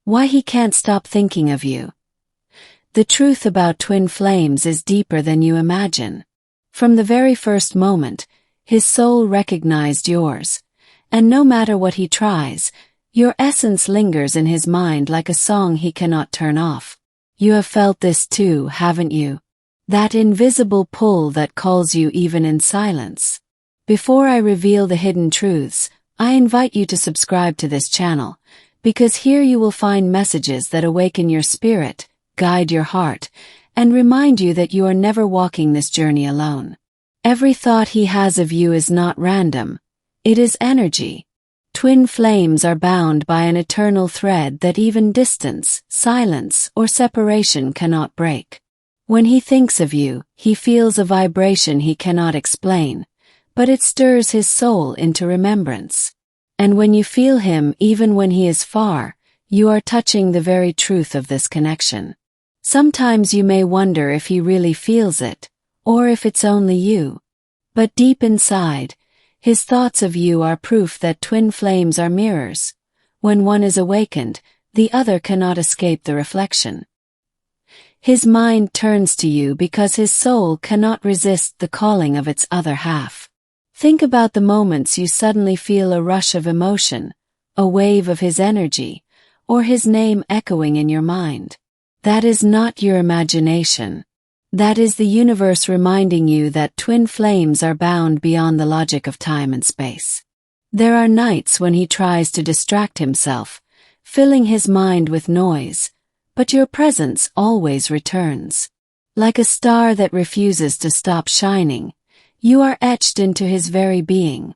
Why he can't stop thinking of you. The truth about twin flames is deeper than you imagine. From the very first moment, his soul recognized yours, and no matter what he tries, your essence lingers in his mind like a song he cannot turn off. You have felt this too, haven't you? That invisible pull that calls you even in silence. Before I reveal the hidden truths, I invite you to subscribe to this channel, because here you will find messages that awaken your spirit, guide your heart, and remind you that you are never walking this journey alone. Every thought he has of you is not random. It is energy. Twin flames are bound by an eternal thread that even distance, silence, or separation cannot break. When he thinks of you, he feels a vibration he cannot explain, but it stirs his soul into remembrance. And when you feel him, even when he is far, you are touching the very truth of this connection. Sometimes you may wonder if he really feels it, or if it's only you. But deep inside, his thoughts of you are proof that twin flames are mirrors. When one is awakened, the other cannot escape the reflection. His mind turns to you because his soul cannot resist the calling of its other half. Think about the moments you suddenly feel a rush of emotion, a wave of his energy, or his name echoing in your mind. That is not your imagination. That is the universe reminding you that twin flames are bound beyond the logic of time and space. There are nights when he tries to distract himself, filling his mind with noise, but your presence always returns. Like a star that refuses to stop shining, you are etched into his very being.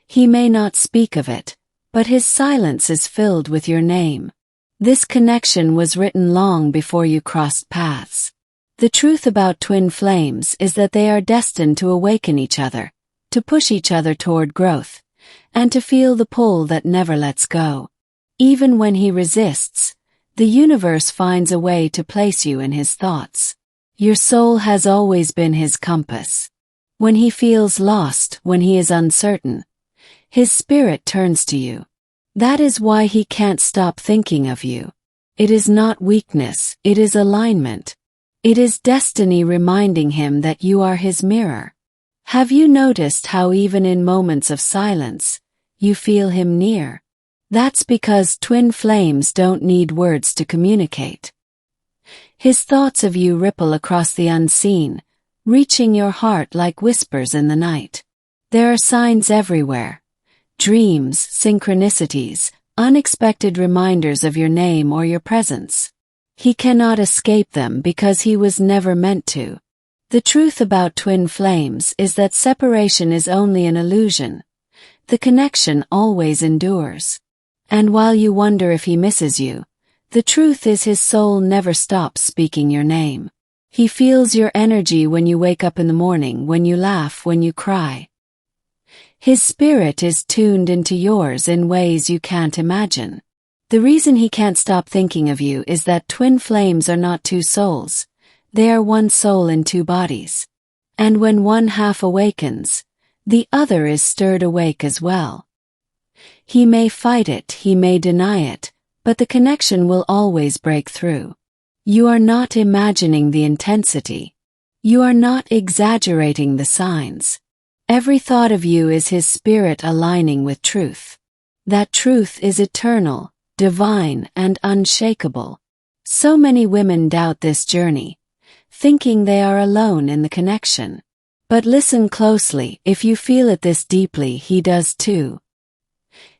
He may not speak of it, but his silence is filled with your name. This connection was written long before you crossed paths. The truth about twin flames is that they are destined to awaken each other, to push each other toward growth, and to feel the pull that never lets go. Even when he resists, the universe finds a way to place you in his thoughts. Your soul has always been his compass. When he feels lost, when he is uncertain, his spirit turns to you. That is why he can't stop thinking of you. It is not weakness, it is alignment. It is destiny reminding him that you are his mirror. Have you noticed how even in moments of silence, you feel him near? That's because twin flames don't need words to communicate. His thoughts of you ripple across the unseen, reaching your heart like whispers in the night. There are signs everywhere. Dreams, synchronicities, unexpected reminders of your name or your presence. He cannot escape them because he was never meant to. The truth about twin flames is that separation is only an illusion. The connection always endures. And while you wonder if he misses you, the truth is his soul never stops speaking your name. He feels your energy when you wake up in the morning, when you laugh, when you cry. His spirit is tuned into yours in ways you can't imagine. The reason he can't stop thinking of you is that twin flames are not two souls. They are one soul in two bodies. And when one half awakens, the other is stirred awake as well. He may fight it, he may deny it, but the connection will always break through. You are not imagining the intensity. You are not exaggerating the signs. Every thought of you is his spirit aligning with truth. That truth is eternal, divine, and unshakable. So many women doubt this journey, thinking they are alone in the connection. But listen closely, if you feel it this deeply, he does too.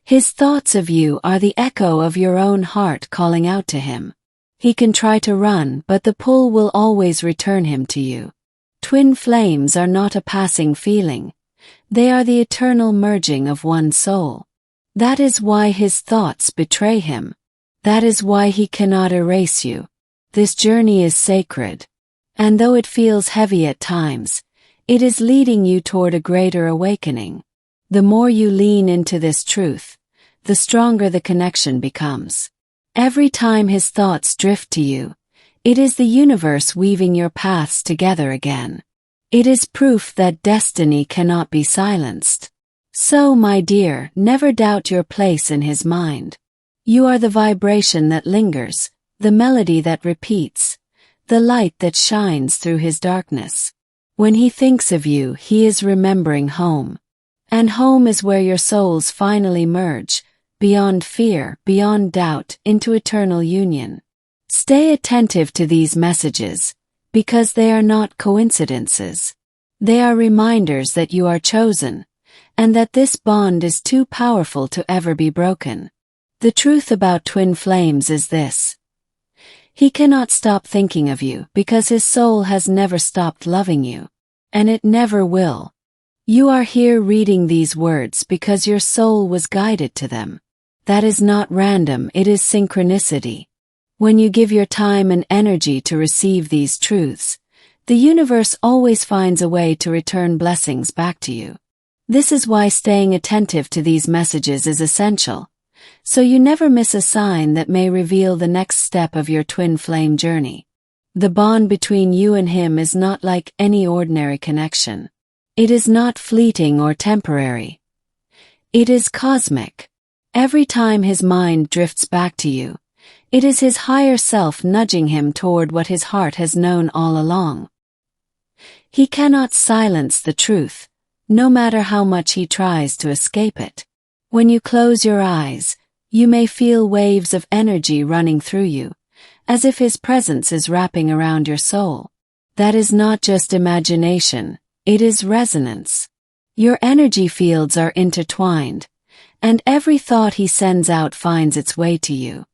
His thoughts of you are the echo of your own heart calling out to him. He can try to run, but the pull will always return him to you. Twin flames are not a passing feeling. They are the eternal merging of one soul. That is why his thoughts betray him. That is why he cannot erase you. This journey is sacred. And though it feels heavy at times, it is leading you toward a greater awakening. The more you lean into this truth, the stronger the connection becomes. Every time his thoughts drift to you, it is the universe weaving your paths together again. It is proof that destiny cannot be silenced. So, my dear, never doubt your place in his mind. You are the vibration that lingers, the melody that repeats, the light that shines through his darkness. When he thinks of you, he is remembering home. And home is where your souls finally merge, beyond fear, beyond doubt, into eternal union. Stay attentive to these messages, because they are not coincidences. They are reminders that you are chosen, and that this bond is too powerful to ever be broken. The truth about twin flames is this. He cannot stop thinking of you because his soul has never stopped loving you. And it never will. You are here reading these words because your soul was guided to them. That is not random, it is synchronicity. When you give your time and energy to receive these truths, the universe always finds a way to return blessings back to you. This is why staying attentive to these messages is essential, so you never miss a sign that may reveal the next step of your twin flame journey. The bond between you and him is not like any ordinary connection. It is not fleeting or temporary. It is cosmic. Every time his mind drifts back to you, it is his higher self nudging him toward what his heart has known all along. He cannot silence the truth, no matter how much he tries to escape it. When you close your eyes, you may feel waves of energy running through you, as if his presence is wrapping around your soul. That is not just imagination, it is resonance. Your energy fields are intertwined, and every thought he sends out finds its way to you.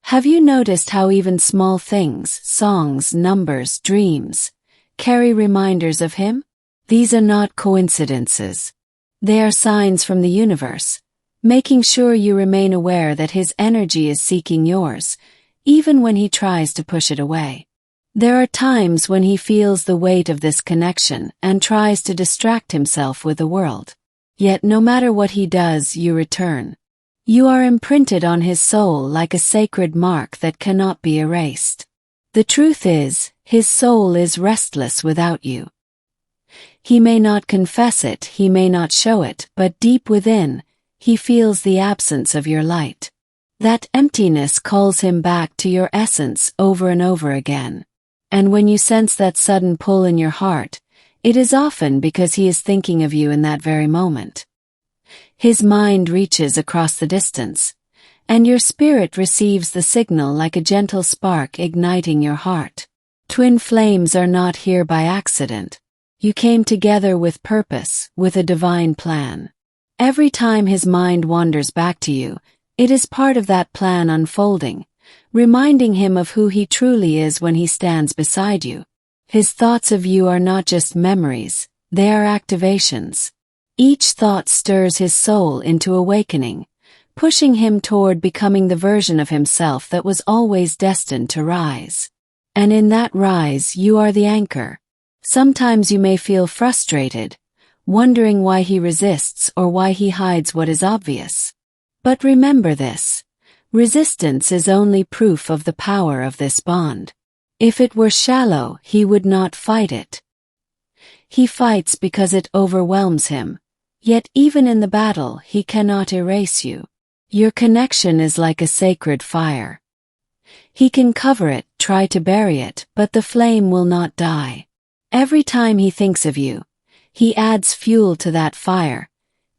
Have you noticed how even small things, songs, numbers, dreams, carry reminders of him? These are not coincidences. They are signs from the universe, making sure you remain aware that his energy is seeking yours, even when he tries to push it away. There are times when he feels the weight of this connection and tries to distract himself with the world. Yet no matter what he does, you return. You are imprinted on his soul like a sacred mark that cannot be erased. The truth is, his soul is restless without you. He may not confess it, he may not show it, but deep within, he feels the absence of your light. That emptiness calls him back to your essence over and over again. And when you sense that sudden pull in your heart, it is often because he is thinking of you in that very moment. His mind reaches across the distance, and your spirit receives the signal like a gentle spark igniting your heart. Twin flames are not here by accident. You came together with purpose, with a divine plan. Every time his mind wanders back to you, it is part of that plan unfolding, reminding him of who he truly is when he stands beside you. His thoughts of you are not just memories, they are activations. Each thought stirs his soul into awakening, pushing him toward becoming the version of himself that was always destined to rise. And in that rise, you are the anchor. Sometimes you may feel frustrated, wondering why he resists or why he hides what is obvious. But remember this. Resistance is only proof of the power of this bond. If it were shallow, he would not fight it. He fights because it overwhelms him, yet even in the battle, he cannot erase you. Your connection is like a sacred fire. He can cover it, try to bury it, but the flame will not die. Every time he thinks of you, he adds fuel to that fire,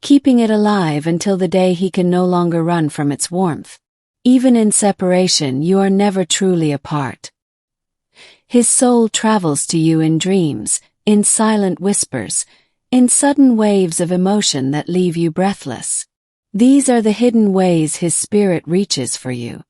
keeping it alive until the day he can no longer run from its warmth. Even in separation, you are never truly apart. His soul travels to you in dreams, in silent whispers, in sudden waves of emotion that leave you breathless. These are the hidden ways his spirit reaches for you.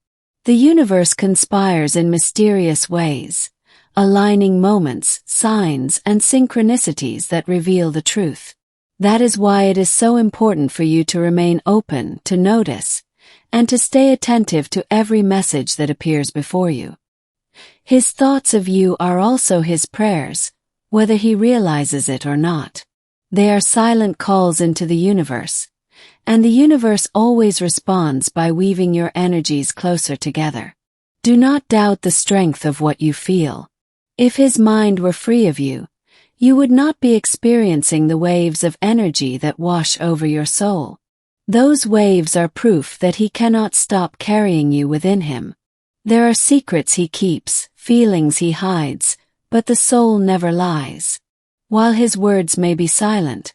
The universe conspires in mysterious ways, aligning moments, signs, and synchronicities that reveal the truth. That is why it is so important for you to remain open, to notice, and to stay attentive to every message that appears before you. His thoughts of you are also his prayers, whether he realizes it or not. They are silent calls into the universe, and the universe always responds by weaving your energies closer together. Do not doubt the strength of what you feel. If his mind were free of you, you would not be experiencing the waves of energy that wash over your soul. Those waves are proof that he cannot stop carrying you within him. There are secrets he keeps, feelings he hides, but the soul never lies. While his words may be silent,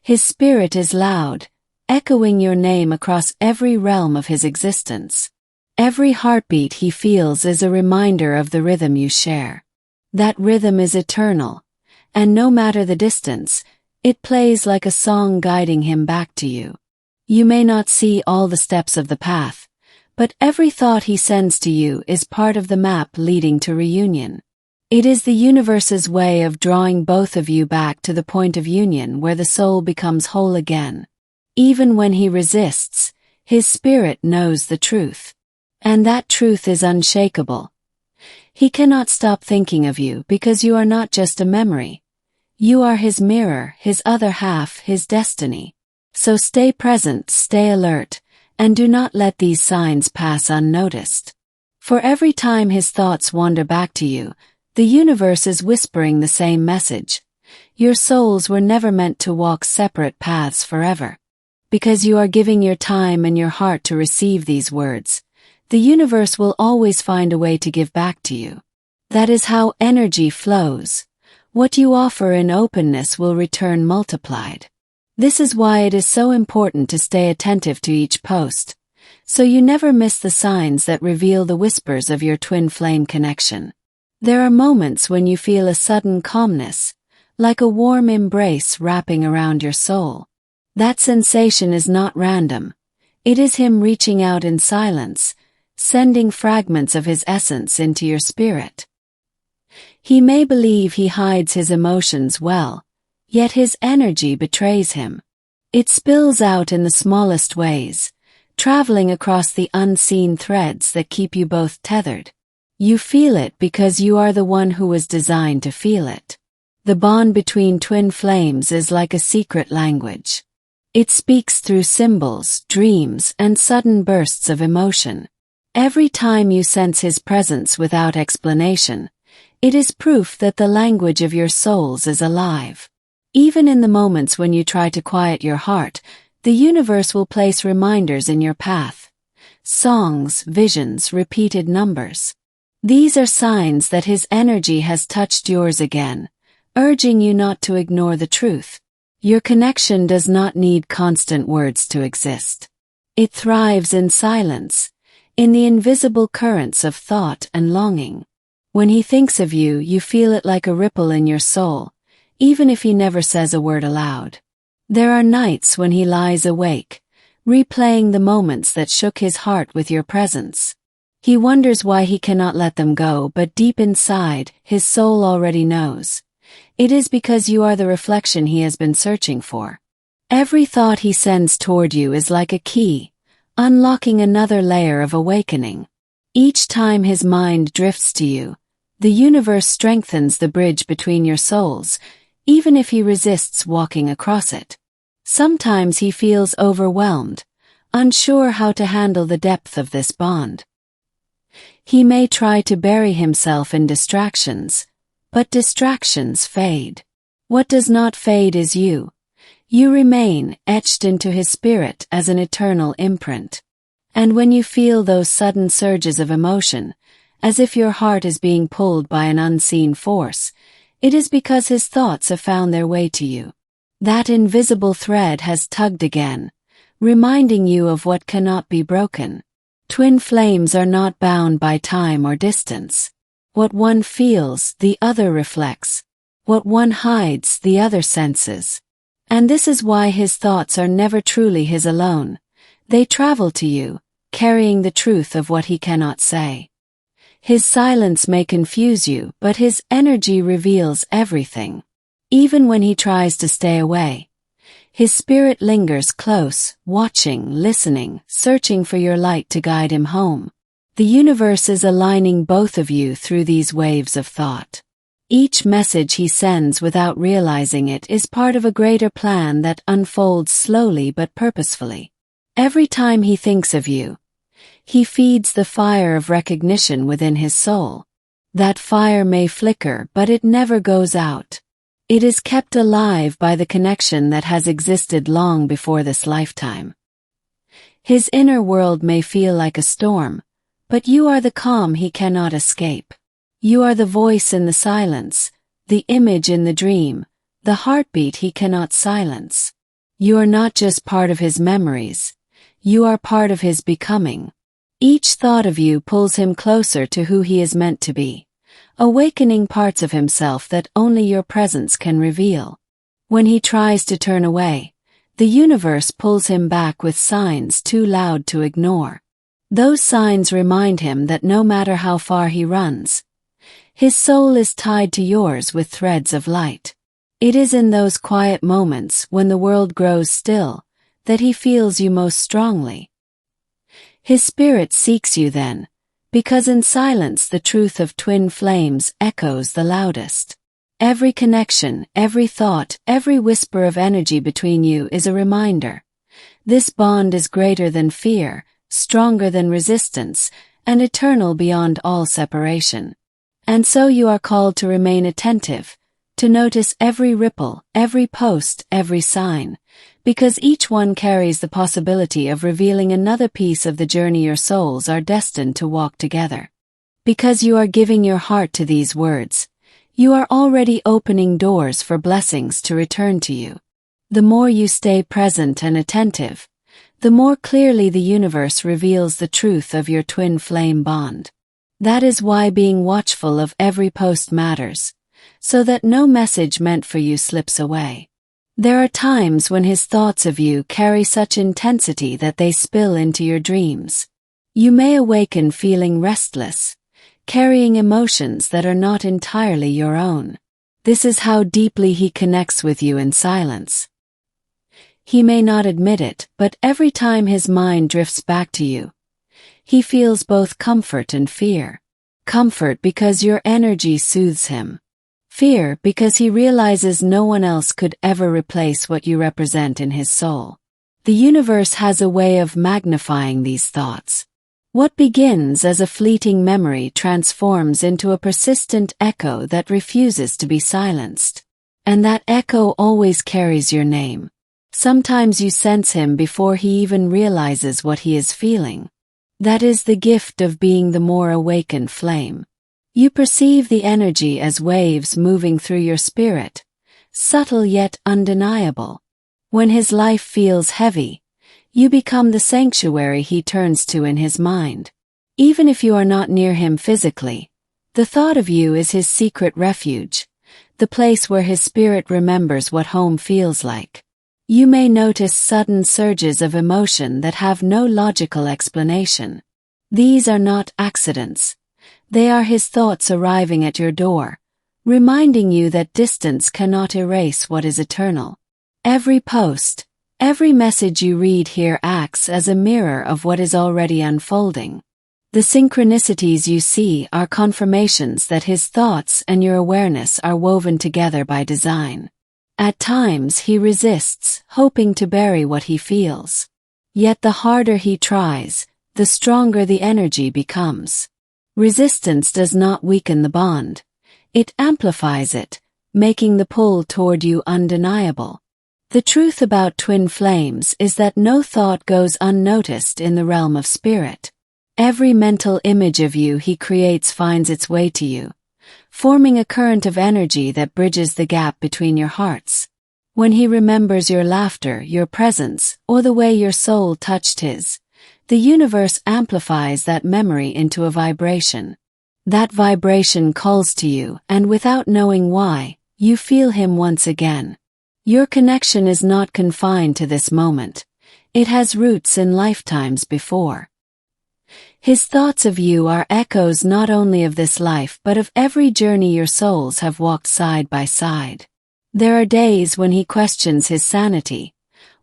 his spirit is loud, echoing your name across every realm of his existence. Every heartbeat he feels is a reminder of the rhythm you share. That rhythm is eternal, and no matter the distance, it plays like a song guiding him back to you. You may not see all the steps of the path, but every thought he sends to you is part of the map leading to reunion. It is the universe's way of drawing both of you back to the point of union where the soul becomes whole again. Even when he resists, his spirit knows the truth. And that truth is unshakable. He cannot stop thinking of you because you are not just a memory. You are his mirror, his other half, his destiny. So stay present, stay alert, and do not let these signs pass unnoticed. For every time his thoughts wander back to you, the universe is whispering the same message. Your souls were never meant to walk separate paths forever. Because you are giving your time and your heart to receive these words, the universe will always find a way to give back to you. That is how energy flows. What you offer in openness will return multiplied. This is why it is so important to stay attentive to each post, so you never miss the signs that reveal the whispers of your twin flame connection. There are moments when you feel a sudden calmness, like a warm embrace wrapping around your soul. That sensation is not random. It is him reaching out in silence, sending fragments of his essence into your spirit. He may believe he hides his emotions well, yet his energy betrays him. It spills out in the smallest ways, traveling across the unseen threads that keep you both tethered. You feel it because you are the one who was designed to feel it. The bond between twin flames is like a secret language. It speaks through symbols, dreams, and sudden bursts of emotion. Every time you sense his presence without explanation, it is proof that the language of your souls is alive. Even in the moments when you try to quiet your heart, the universe will place reminders in your path. Songs, visions, repeated numbers. These are signs that his energy has touched yours again, urging you not to ignore the truth. Your connection does not need constant words to exist. It thrives in silence, in the invisible currents of thought and longing. When he thinks of you, you feel it like a ripple in your soul, even if he never says a word aloud. There are nights when he lies awake, replaying the moments that shook his heart with your presence. He wonders why he cannot let them go, but deep inside, his soul already knows. It is because you are the reflection he has been searching for. Every thought he sends toward you is like a key, unlocking another layer of awakening. Each time his mind drifts to you, the universe strengthens the bridge between your souls, even if he resists walking across it. Sometimes he feels overwhelmed, unsure how to handle the depth of this bond. He may try to bury himself in distractions, but distractions fade. What does not fade is you. You remain etched into his spirit as an eternal imprint. And when you feel those sudden surges of emotion, as if your heart is being pulled by an unseen force, it is because his thoughts have found their way to you. That invisible thread has tugged again, reminding you of what cannot be broken. Twin flames are not bound by time or distance. What one feels, the other reflects. What one hides, the other senses. And this is why his thoughts are never truly his alone. They travel to you, carrying the truth of what he cannot say. His silence may confuse you, but his energy reveals everything. Even when he tries to stay away, his spirit lingers close, watching, listening, searching for your light to guide him home. The universe is aligning both of you through these waves of thought. Each message he sends without realizing it is part of a greater plan that unfolds slowly but purposefully. Every time he thinks of you, he feeds the fire of recognition within his soul. That fire may flicker, but it never goes out. It is kept alive by the connection that has existed long before this lifetime. His inner world may feel like a storm, but you are the calm he cannot escape. You are the voice in the silence, the image in the dream, the heartbeat he cannot silence. You are not just part of his memories, you are part of his becoming. Each thought of you pulls him closer to who he is meant to be, awakening parts of himself that only your presence can reveal. When he tries to turn away, the universe pulls him back with signs too loud to ignore. Those signs remind him that no matter how far he runs, his soul is tied to yours with threads of light. It is in those quiet moments when the world grows still that he feels you most strongly. His spirit seeks you then, because in silence the truth of twin flames echoes the loudest. Every connection, every thought, every whisper of energy between you is a reminder. This bond is greater than fear, stronger than resistance, and eternal beyond all separation. And so you are called to remain attentive, to notice every ripple, every post, every sign, because each one carries the possibility of revealing another piece of the journey your souls are destined to walk together. Because you are giving your heart to these words, you are already opening doors for blessings to return to you. The more you stay present and attentive, the more clearly the universe reveals the truth of your twin flame bond. That is why being watchful of every post matters, so that no message meant for you slips away. There are times when his thoughts of you carry such intensity that they spill into your dreams. You may awaken feeling restless, carrying emotions that are not entirely your own. This is how deeply he connects with you in silence. He may not admit it, but every time his mind drifts back to you, he feels both comfort and fear. Comfort because your energy soothes him. Fear because he realizes no one else could ever replace what you represent in his soul. The universe has a way of magnifying these thoughts. What begins as a fleeting memory transforms into a persistent echo that refuses to be silenced. And that echo always carries your name. Sometimes you sense him before he even realizes what he is feeling. That is the gift of being the more awakened flame. You perceive the energy as waves moving through your spirit, subtle yet undeniable. When his life feels heavy, you become the sanctuary he turns to in his mind. Even if you are not near him physically, the thought of you is his secret refuge, the place where his spirit remembers what home feels like. You may notice sudden surges of emotion that have no logical explanation. These are not accidents. They are his thoughts arriving at your door, reminding you that distance cannot erase what is eternal. Every post, every message you read here acts as a mirror of what is already unfolding. The synchronicities you see are confirmations that his thoughts and your awareness are woven together by design. At times he resists, hoping to bury what he feels. Yet the harder he tries, the stronger the energy becomes. Resistance does not weaken the bond. It amplifies it, making the pull toward you undeniable. The truth about twin flames is that no thought goes unnoticed in the realm of spirit. Every mental image of you he creates finds its way to you, forming a current of energy that bridges the gap between your hearts. When he remembers your laughter, your presence, or the way your soul touched his, the universe amplifies that memory into a vibration. That vibration calls to you, and without knowing why, you feel him once again. Your connection is not confined to this moment. It has roots in lifetimes before. His thoughts of you are echoes not only of this life but of every journey your souls have walked side by side. There are days when he questions his sanity,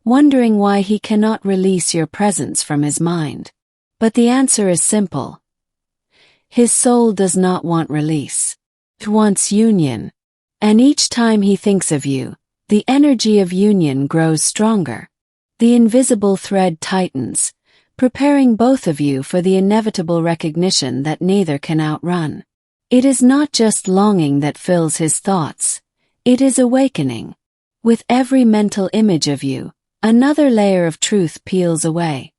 wondering why he cannot release your presence from his mind. But the answer is simple. His soul does not want release. It wants union. And each time he thinks of you, the energy of union grows stronger. The invisible thread tightens, preparing both of you for the inevitable recognition that neither can outrun. It is not just longing that fills his thoughts, it is awakening. With every mental image of you, another layer of truth peels away,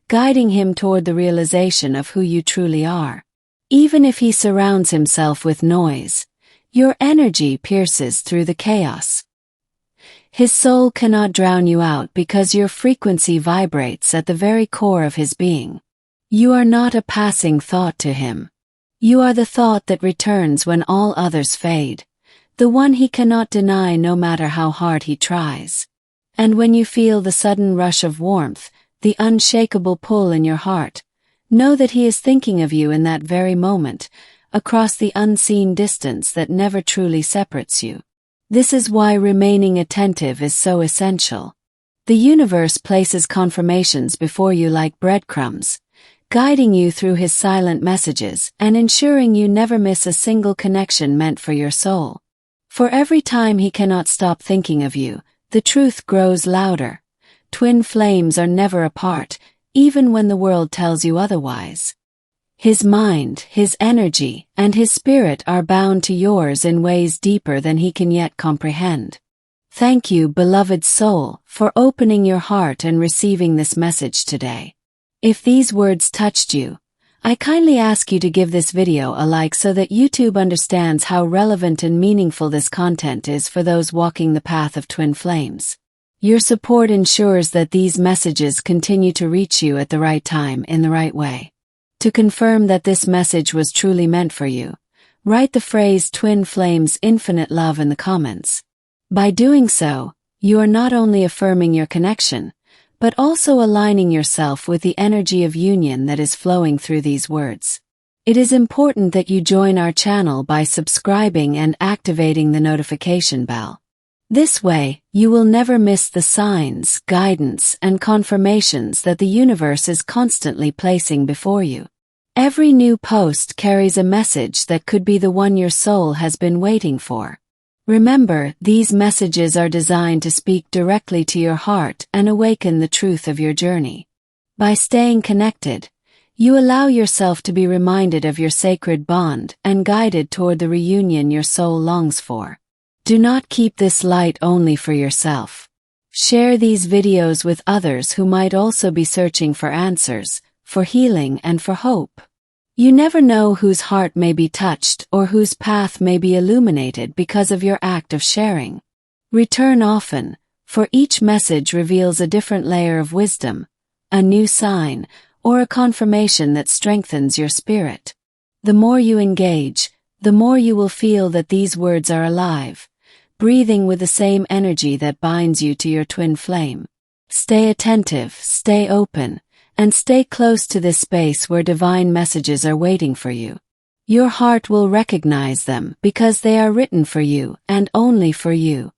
guiding him toward the realization of who you truly are. Even if he surrounds himself with noise, your energy pierces through the chaos. His soul cannot drown you out because your frequency vibrates at the very core of his being. You are not a passing thought to him. You are the thought that returns when all others fade, the one he cannot deny no matter how hard he tries. And when you feel the sudden rush of warmth, the unshakable pull in your heart, know that he is thinking of you in that very moment, across the unseen distance that never truly separates you. This is why remaining attentive is so essential. The universe places confirmations before you like breadcrumbs, guiding you through his silent messages and ensuring you never miss a single connection meant for your soul. For every time he cannot stop thinking of you, the truth grows louder. Twin flames are never apart, even when the world tells you otherwise. His mind, his energy, and his spirit are bound to yours in ways deeper than he can yet comprehend. Thank you, beloved soul, for opening your heart and receiving this message today. If these words touched you, I kindly ask you to give this video a like so that YouTube understands how relevant and meaningful this content is for those walking the path of twin flames. Your support ensures that these messages continue to reach you at the right time in the right way. To confirm that this message was truly meant for you, write the phrase Twin Flames Infinite Love in the comments. By doing so, you are not only affirming your connection, but also aligning yourself with the energy of union that is flowing through these words. It is important that you join our channel by subscribing and activating the notification bell. This way, you will never miss the signs, guidance, and confirmations that the universe is constantly placing before you. Every new post carries a message that could be the one your soul has been waiting for. Remember, these messages are designed to speak directly to your heart and awaken the truth of your journey. By staying connected, you allow yourself to be reminded of your sacred bond and guided toward the reunion your soul longs for. Do not keep this light only for yourself. Share these videos with others who might also be searching for answers, for healing, and for hope. You never know whose heart may be touched or whose path may be illuminated because of your act of sharing. Return often, for each message reveals a different layer of wisdom, a new sign, or a confirmation that strengthens your spirit. The more you engage, the more you will feel that these words are alive, breathing with the same energy that binds you to your twin flame. Stay attentive, stay open, and stay close to this space where divine messages are waiting for you. Your heart will recognize them because they are written for you and only for you.